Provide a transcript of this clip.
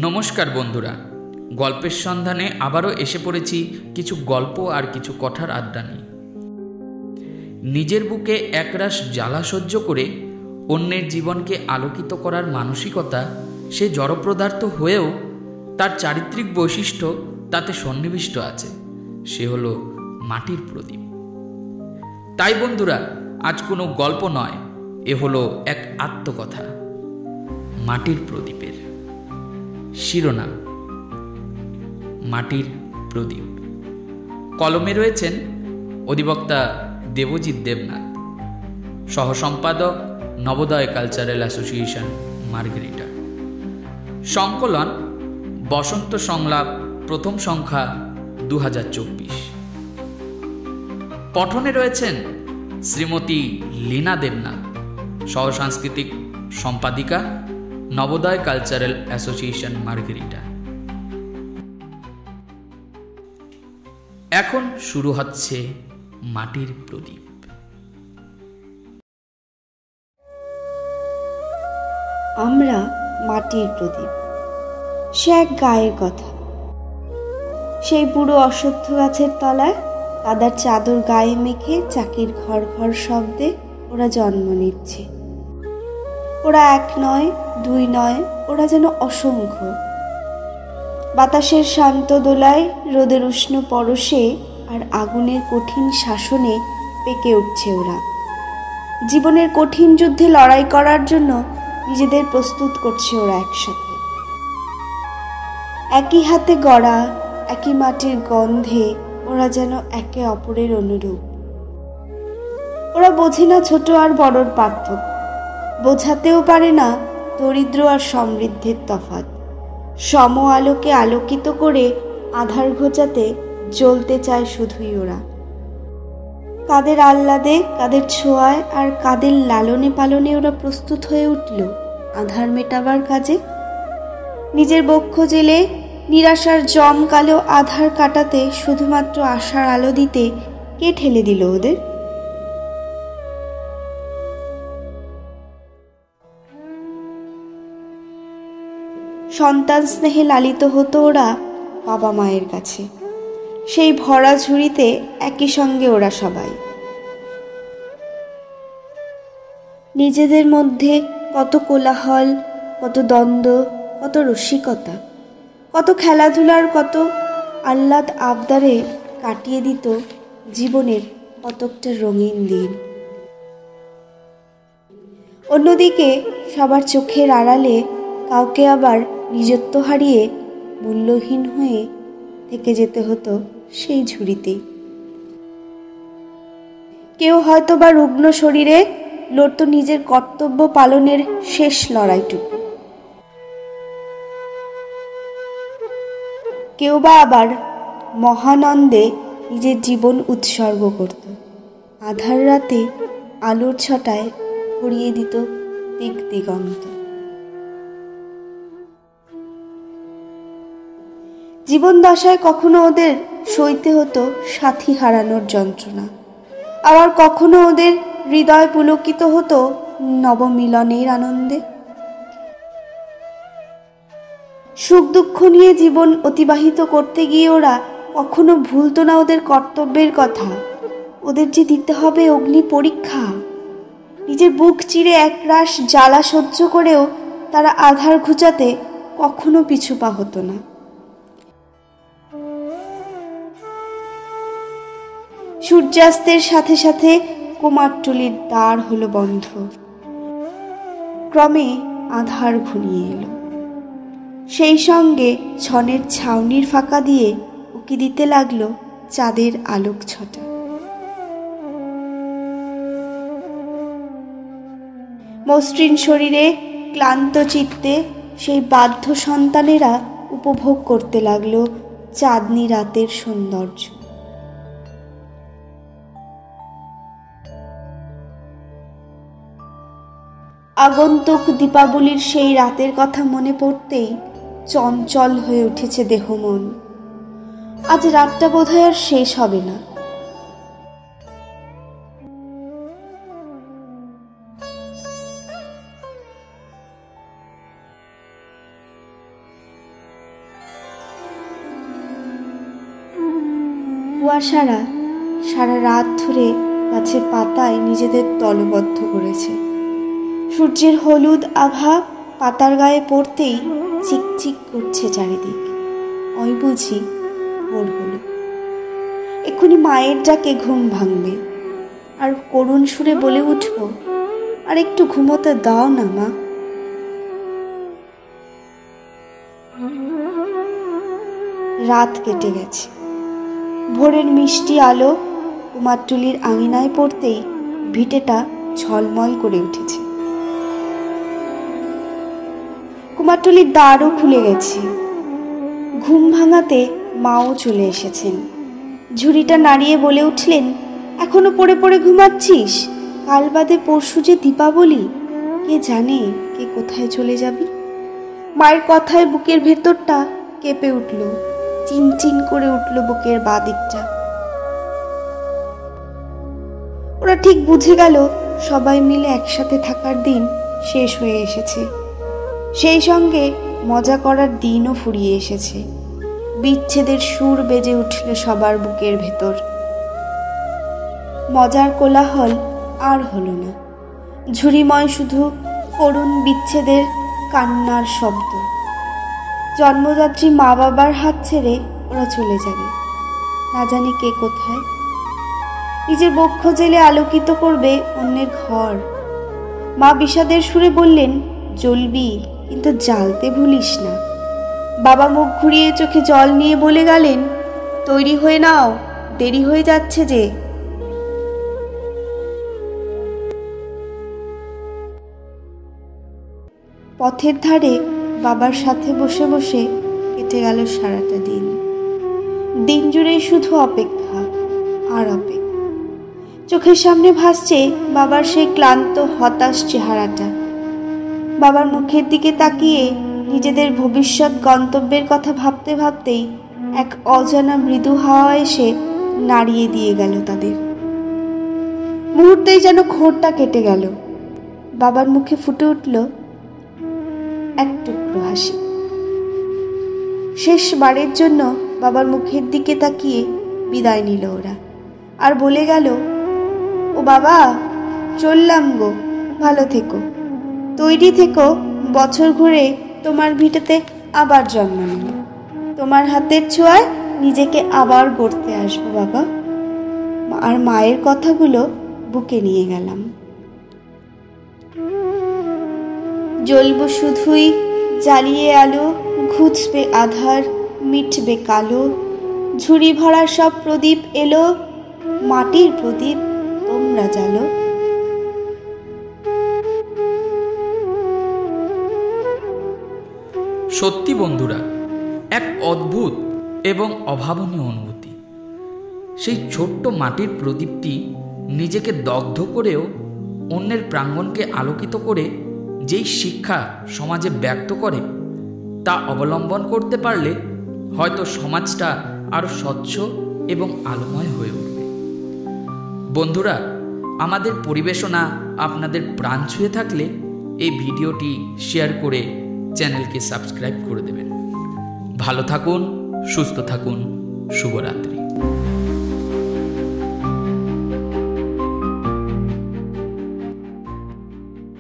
নমস্কার বন্ধুরা, গল্পের সন্ধানে আবারও এসে পড়েছি কিছু গল্প আর কিছু কথার আড্ডা নিয়ে। নিজের বুকে একরাশ জ্বালা সহ্য করে অন্যের জীবনকে আলোকিত করার মানসিকতা সে জড়পদার্থ হয়েও তার চারিত্রিক বৈশিষ্ট্য তাতে সন্নিবিষ্ট আছে, সে হলো মাটির প্রদীপ। তাই বন্ধুরা, আজ কোনো গল্প নয়, এ হলো এক আত্মকথা, মাটির প্রদীপের। শিরোনাম মাটির প্রদীপ। কলমে রয়েছেন অধিবক্তা দেবজিৎ দেবনাথ, সহসম্পাদক নবোদয় কালচারাল অ্যাসোসিয়েশন মার্গেরিটা। সংকলন বসন্ত সংলাপ, প্রথম সংখ্যা 2024। পঠনে রয়েছেন শ্রীমতী লীনা দেবনাথ, সহসাংস্কৃতিক সম্পাদিকা, নবোদয় কালচারাল অ্যাসোসিয়েশন মার্গেরিটা। এখন শুরু হচ্ছে মাটির প্রদীপ। আমরা মাটির প্রদীপ। সে এক গায়ের কথা। সেই বুড়ো অশ্বত্থ গাছের তলায় কাদার চাদর গায়ে মেখে চাকির ঘর ঘর শব্দে ওরা জন্ম নিচ্ছে। ওরা এক নয়, দুই নয়, ওরা যেন অসংখ্য। বাতাসের শান্ত দোলায়, রোদের উষ্ণ পরশে আর আগুনের কঠিন শাসনে পেকে উঠছে ওরা। জীবনের কঠিন যুদ্ধে লড়াই করার জন্য নিজেদের প্রস্তুত করছে ওরা একসাথে। একই হাতে গড়া, একই মাটির গন্ধে ওরা যেন একে অপরের অনুরূপ। ওরা বোঝে না ছোট আর বড়র পার্থক্য, বোঝাতেও পারে না দরিদ্র আর সমৃদ্ধের তফাৎ। সম আলোকে আলোকিত করে আধার ঘোচাতে জ্বলতে চায় শুধুই ওরা। কাদের আহ্লাদে, কাদের ছোঁয়ায় আর কাদের লালনে পালনে ওরা প্রস্তুত হয়ে উঠল আধার মেটাবার কাজে। নিজের বক্ষ জেলে নিরাশার জম কালো আধার কাটাতে শুধুমাত্র আশার আলো দিতে কে ঠেলে দিল ওদের? সন্তান স্নেহে লালিত হতো ওরা বাবা মায়ের কাছে। সেই ভরা ঝুড়িতে একই সঙ্গে ওরা সবাই। নিজেদের মধ্যে কত কোলাহল, কত দ্বন্দ্ব, কত রসিকতা, কত খেলাধুলার, কত আহ্লাদ আবদারে কাটিয়ে দিত জীবনের কতকটা রঙিন দিন। অন্যদিকে সবার চোখের আড়ালে কাউকে আবার নিজত্ব হারিয়ে মূল্যহীন হয়ে থেকে যেতে হতো সেই ঝুড়িতেই। কেউ হয়তো বা রুগ্ন শরীরে লড়ত নিজের কর্তব্য পালনের শেষ লড়াইটুকু। কেউ বা আবার মহানন্দে নিজের জীবন উৎসর্গ করত। আধার রাতে আলোর ছটায় ভরিয়ে দিত দিক দিগন্ত। জীবন দশায় কখনো ওদের সইতে হতো সাথী হারানোর যন্ত্রণা, আবার কখনো ওদের হৃদয় পুলকিত হতো নবমিলনের আনন্দে। সুখ দুঃখ নিয়ে জীবন অতিবাহিত করতে গিয়ে ওরা কখনো ভুলতো না ওদের কর্তব্যের কথা। ওদের যে দিতে হবে অগ্নি পরীক্ষা। নিজের বুক চিরে একরাশ জ্বালা সহ্য করেও তারা আধার ঘুচাতে কখনো পিছু পা হতো না। সূর্যাস্তের সাথে সাথে কুমারটুলির দ্বার হলো বন্ধ। ক্রমে আধার ঘনিয়ে এলো। সেই সঙ্গে ছনের ছাউনির ফাঁকা দিয়ে উকি দিতে লাগলো চাঁদের আলোক ছটা। মসৃণ শরীরে, ক্লান্ত চিত্তে সেই বাধ্য সন্তানেরা উপভোগ করতে লাগলো চাঁদনি রাতের সৌন্দর্য। আগন্তুক দীপাবলির সেই রাতের কথা মনে পড়তেই চঞ্চল হয়ে উঠেছে দেহ মন। আজ রাতটা বোধহয় আর শেষ হবে না। কুয়াশারা সারা রাত ধরে গাছের পাতায় নিজেদের দলবদ্ধ করেছে। সূর্যের হলুদ আভা পাতার গায়ে পড়তেই চিকচিক করছে চারিদিক। ওই বুঝি ভোর হলো। এক্ষুনি মায়ের ডাকে ঘুম ভাঙবে, আর করুণ সুরে বলে উঠব, আর একটু ঘুমোতে দাও না মা। রাত কেটে গেছে। ভোরের মিষ্টি আলো কুমারটুলির আঙিনায় পড়তেই ভিটেটা ঝলমল করে উঠেছে। কুমারটুলির দ্বারও খুলে গেছে। ঘুম ভাঙাতে মাও চলে এসেছেন। ঝুড়িটা নাড়িয়ে বলে উঠলেন, এখনো পড়ে পড়ে ঘুমাচ্ছিস? কাল বাদে পরশু যে দীপাবলি, কে জানে কে কোথায় চলে যাবি। মায়ের কথায় বুকের ভেতরটা কেঁপে উঠল, চিনচিন করে উঠল বুকের বাঁ দিকটা। ওরা ঠিক বুঝে গেল সবাই মিলে একসাথে থাকার দিন শেষ হয়ে এসেছে। সেই সঙ্গে মজা করার দিনও ফুরিয়ে এসেছে। বিচ্ছেদের সুর বেজে উঠল সবার বুকের ভেতর। মজার কোলাহল আর হলো না। ঝুড়িময় শুধু করুণ বিচ্ছেদের কান্নার শব্দ। জন্মদাত্রী মা বাবার হাত ছেড়ে ওরা চলে যাবে, না জানি কে কোথায়। নিজের বক্ষ জেলে আলোকিত করবে অন্যের ঘর। মা বিষাদের সুরে বললেন, জ্বলবি কিন্তু জ্বালতে ভুলিস না। বাবা মুখ ঘুরিয়ে চোখে জল নিয়ে বলে গেলেন, তৈরি হয়ে নাও, দেরি হয়ে যাচ্ছে যে। পথের ধারে বাবার সাথে বসে বসে কেটে গেল সারাটা দিন। দিন জুড়ে শুধু অপেক্ষা আর অপেক্ষা। চোখের সামনে ভাসছে বাবার সেই ক্লান্ত হতাশ চেহারাটা। বাবার মুখের দিকে তাকিয়ে নিজেদের ভবিষ্যৎ গন্তব্যের কথা ভাবতে ভাবতেই এক অজানা মৃদু হাওয়া এসে নাড়িয়ে দিয়ে গেল তাদের। মুহূর্তেই যেন ঘোরটা কেটে গেল। বাবার মুখে ফুটে উঠল এক টুকরো হাসি। শেষবারের জন্য বাবার মুখের দিকে তাকিয়ে বিদায় নিল ওরা, আর বলে গেল, ও বাবা, চললাম গো, ভালো থেকো, তৈরি থেকো, বছর ঘুরে তোমার ভিটেতে আবার জন্ম নেব। তোমার হাতের ছোঁয়ায় নিজেকে আবার গড়তে আসবো বাবা। আর মায়ের কথাগুলো বুকে নিয়ে গেলাম। জ্বলব শুধুই জ্বালিয়ে আলো, ঘুচবে আধার, মিটবে কালো। ঝুড়ি ভরা সব প্রদীপ এলো, মাটির প্রদীপ তোমরা জ্বালো। সত্যি বন্ধুরা, এক অদ্ভুত এবং অভাবনীয় অনুভূতি। সেই ছোট্ট মাটির প্রদীপটি নিজেকে দগ্ধ করেও অন্যের প্রাঙ্গণকে আলোকিত করে যেই শিক্ষা সমাজে ব্যক্ত করে, তা অবলম্বন করতে পারলে হয়তো সমাজটা আরও স্বচ্ছ এবং আলোময় হয়ে উঠবে। বন্ধুরা, আমাদের পরিবেশনা আপনাদের প্রাণ ছুঁয়ে থাকলে এই ভিডিওটি শেয়ার করে চ্যানেলকে সাবস্ক্রাইব করে দেবেন। ভালো থাকুন, সুস্থ থাকুন, শুভরাত্রি।